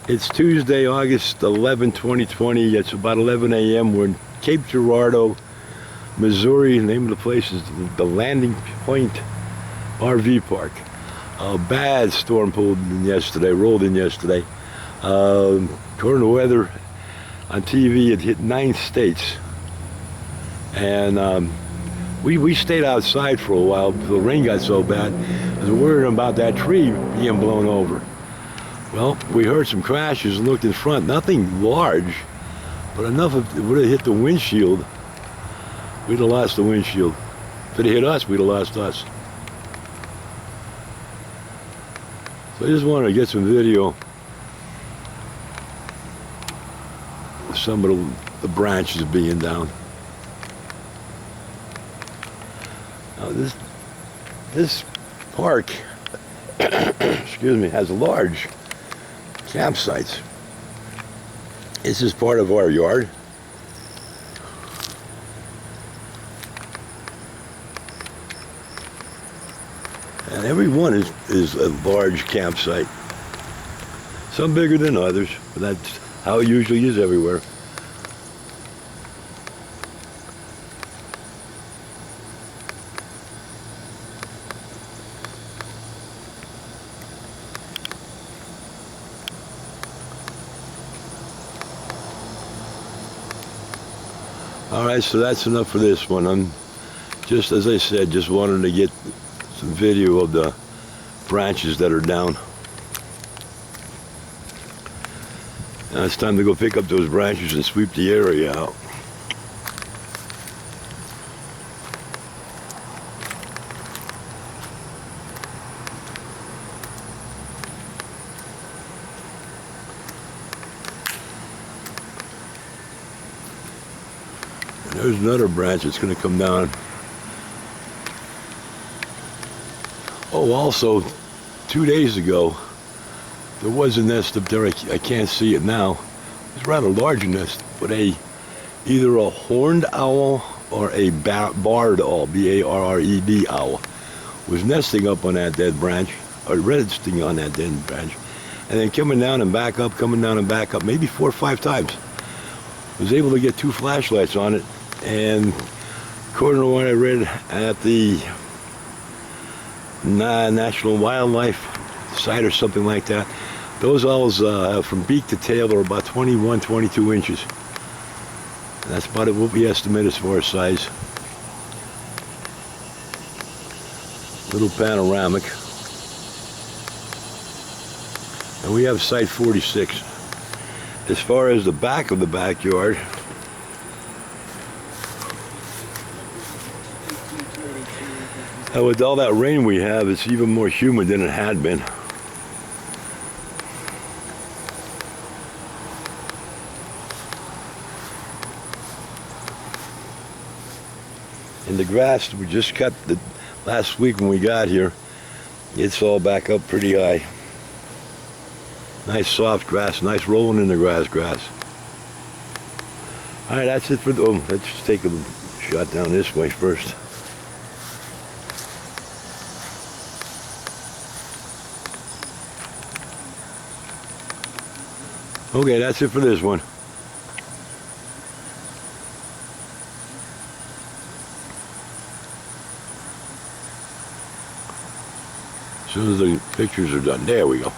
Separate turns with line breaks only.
It's Tuesday, August 11, 2020. It's about 11 a.m. We're in Cape Girardeau, Missouri. The name of the place is the Landing Point RV Park. A bad storm rolled in yesterday. According to weather on TV, it hit 9 states. And we stayed outside for a while. The rain got so bad. I was worried about that tree being blown over. Well, we heard some crashes and looked in front. Nothing large, but enough of it would have hit the windshield. We'd have lost the windshield. If it had hit us, we'd have lost us. So I just wanted to get some video of some of the branches being down. Now this park, excuse me, has large campsites. This is part of our yard. And every one is a large campsite. Some bigger than others, but that's how it usually is everywhere. Alright, so that's enough for this one. I'm just, as I said, just wanted to get some video of the branches that are down. Now it's time to go pick up those branches and sweep the area out. There's another branch that's going to come down. Oh, also, 2 days ago, there was a nest up there. I can't see it now. It's a rather large nest, but either a horned owl or a barred owl, B-A-R-R-E-D owl, was nesting up on that dead branch, or resting on that dead branch, and then coming down and back up, maybe 4 or 5 times. Was able to get 2 flashlights on it. And according to what I read at the National Wildlife site or something like that, those owls from beak to tail are about 21, 22 inches. And that's about what we estimate as far as size. Little panoramic. And we have site 46. As far as the back of the backyard, with all that rain we have, it's even more humid than it had been. And the grass we just cut last week when we got here, it's all back up pretty high. Nice soft grass, nice rolling in the grass. All right, that's it for let's take a shot down this way first. Okay, that's it for this one. As soon as the pictures are done, there we go.